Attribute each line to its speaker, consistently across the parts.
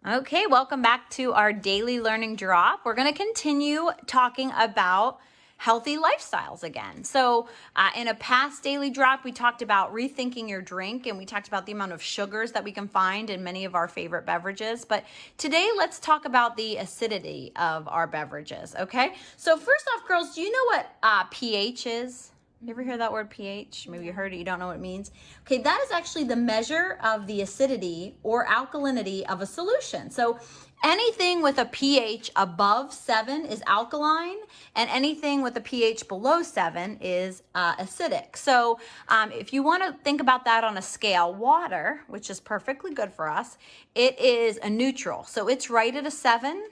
Speaker 1: Okay, welcome back to our daily learning drop. We're going to continue talking about healthy lifestyles again. So in a past daily drop, we talked about rethinking your drink, and we talked about the amount of sugars that we can find in many of our favorite beverages. But today, let's talk about the acidity of our beverages, okay? So first off, girls, do you know what pH is? You ever hear that word pH? Maybe you heard it, you don't know what it means. Okay, that is actually the measure of the acidity or alkalinity of a solution. So anything with a pH above 7 is alkaline, and anything with a pH below 7 is acidic. So if you want to think about that on a scale, water, which is perfectly good for us, it is a neutral. So it's right at a 7,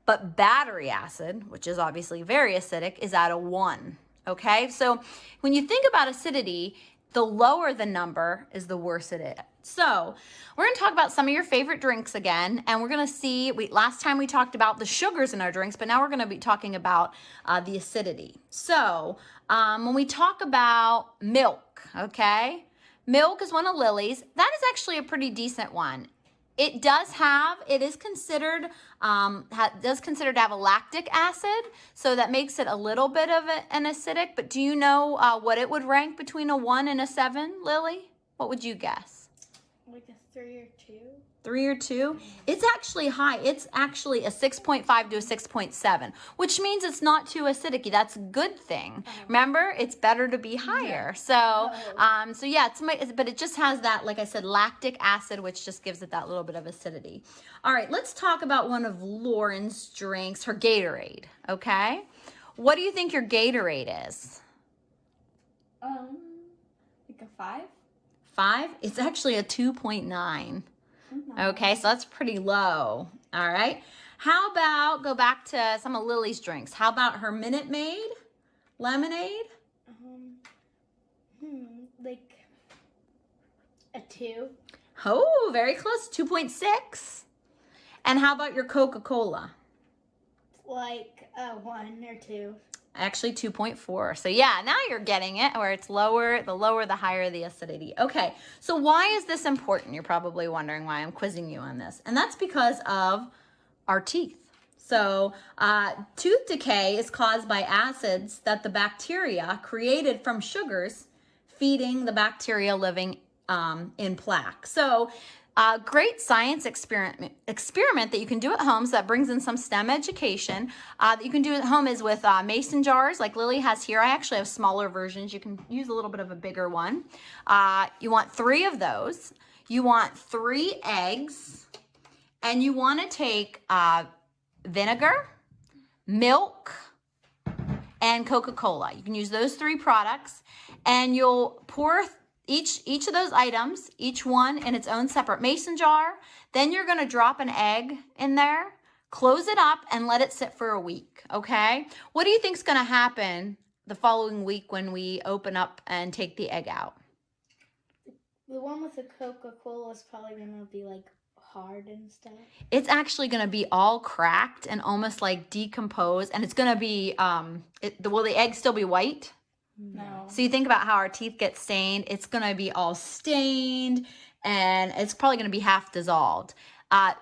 Speaker 1: but battery acid, which is obviously very acidic, is at a 1. Okay, so when you think about acidity, the lower the number is the worse it is. So we're going to talk about some of your favorite drinks again, and we're going to see, last time we talked about the sugars in our drinks, but now we're going to be talking about the acidity. So when we talk about milk, okay, milk is one of Lily's. That is actually a pretty decent one. It is considered to have a lactic acid, so that makes it a little bit of an acidic. But do you know what it would rank between a 1 and a 7, Lily? What would you guess?
Speaker 2: Like a 3 or 2.
Speaker 1: 3 or 2? It's actually high. It's actually a 6.5 to a 6.7, which means it's not too acidic. That's a good thing. Remember, it's better to be higher. So, yeah, but it just has that, like I said, lactic acid, which just gives it that little bit of acidity. All right, let's talk about one of Lauren's drinks, her Gatorade, okay? What do you think your Gatorade is?
Speaker 2: Like a 5?
Speaker 1: 5? It's actually a 2.9. Okay, so that's pretty low. All right. How about go back to some of Lily's drinks? How about her Minute Maid lemonade?
Speaker 2: Like a 2.
Speaker 1: Oh, very close. 2.6. And how about your Coca-Cola?
Speaker 2: Like a 1 or 2.
Speaker 1: Actually 2.4. So yeah, now you're getting it, where it's lower, the higher the acidity. Okay, so why is this important? You're probably wondering why I'm quizzing you on this. And that's because of our teeth. So tooth decay is caused by acids that the bacteria created from sugars feeding the bacteria living in plaque. So a great science experiment that you can do at home, so that brings in some STEM education, that you can do at home is with mason jars like Lily has here. I actually have smaller versions. You can use a little bit of a bigger one. You want 3 of those. You want 3 eggs, and you want to take vinegar, milk, and Coca-Cola. You can use those 3 products, and you'll pour each of those items, each one in its own separate mason jar. Then you're going to drop an egg in there, close it up, and let it sit for a week, okay? What do you think is going to happen the following week when we open up and take the egg out?
Speaker 2: The one with the Coca-Cola is probably going to be like hard and stuff.
Speaker 1: It's actually going to be all cracked and almost like decomposed, and it's going to be, will the egg still be white?
Speaker 2: No.
Speaker 1: So you think about how our teeth get stained. It's going to be all stained, and it's probably going to be half dissolved.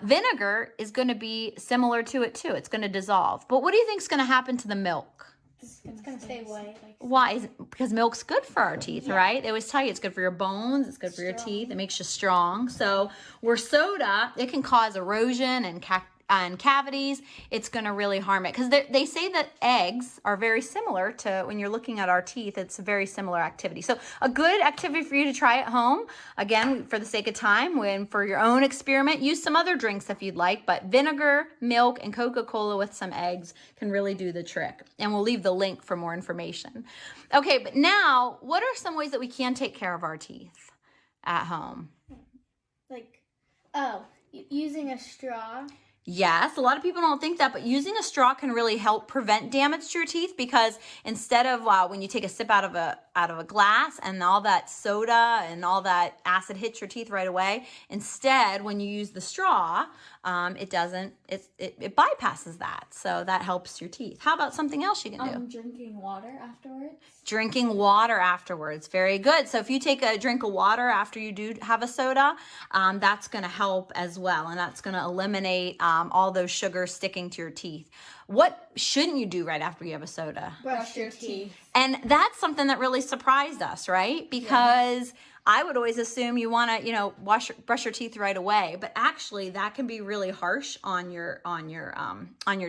Speaker 1: Vinegar is going to be similar to it too. It's going to dissolve. But what do you think is going to happen to the milk?
Speaker 2: It's going to stay white.
Speaker 1: Why? Because milk's good for our teeth, right? They always tell you it's good for your bones. It's good for your teeth. It makes you strong. So where soda, it can cause erosion and cavities, it's going to really harm it. Because they say that eggs are very similar to, when you're looking at our teeth, it's a very similar activity. So a good activity for you to try at home, again, for the sake of time, when for your own experiment, use some other drinks if you'd like, but vinegar, milk, and Coca-Cola with some eggs can really do the trick. And we'll leave the link for more information. Okay, but now, what are some ways that we can take care of our teeth at home?
Speaker 2: Like, using a straw.
Speaker 1: Yes, a lot of people don't think that, but using a straw can really help prevent damage to your teeth, because instead of when you take a sip out of of a glass and all that soda and all that acid hits your teeth right away. Instead, when you use the straw, it bypasses that. So that helps your teeth. How about something else you can do?
Speaker 3: Drinking water afterwards.
Speaker 1: Drinking water afterwards. Very good. So if you take a drink of water after you do have a soda, that's going to help as well. And that's going to eliminate all those sugars sticking to your teeth. What shouldn't you do right after you have a soda?
Speaker 3: Brush your teeth.
Speaker 1: And that's something that really surprised us, right? Because I would always assume you want to, brush your teeth right away, but actually that can be really harsh on your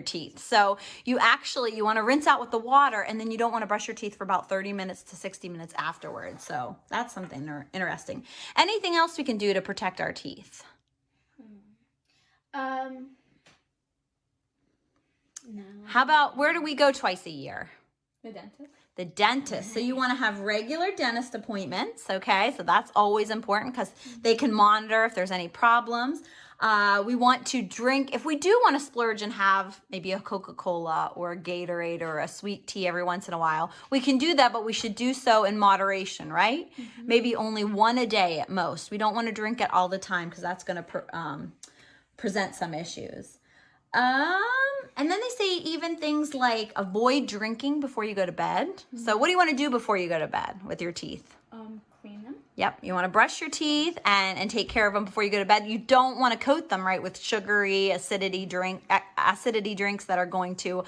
Speaker 1: teeth. So you want to rinse out with the water, and then you don't want to brush your teeth for about 30 minutes to 60 minutes afterwards. So that's something interesting. Anything else we can do to protect our teeth?
Speaker 2: No.
Speaker 1: How about, where do we go twice a year?
Speaker 3: The dentist.
Speaker 1: The dentist. So you want to have regular dentist appointments, okay? So that's always important because they can monitor if there's any problems. We want to drink, if we do want to splurge and have maybe a Coca-Cola or a Gatorade or a sweet tea every once in a while, we can do that, but we should do so in moderation, right? Maybe only one a day at most. We don't want to drink it all the time because that's going to present some issues. And then they say even things like avoid drinking before you go to bed. So what do you want to do before you go to bed with your teeth?
Speaker 3: Clean them.
Speaker 1: Yep, you want to brush your teeth and take care of them before you go to bed. You don't want to coat them, right, with sugary acidity drinks that are going to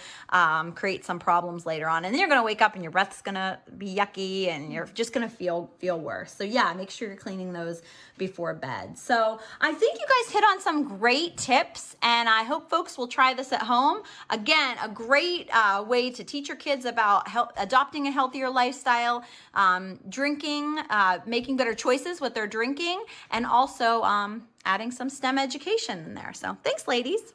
Speaker 1: create some problems later on. And then you're going to wake up and your breath's going to be yucky and you're just going to feel worse. So yeah, make sure you're cleaning those before bed. So I think you guys hit on some great tips, and I hope folks will try this at home. Again, a great way to teach your kids about adopting a healthier lifestyle, drinking, making better choices with their drinking, and also adding some STEM education in there. So thanks, ladies.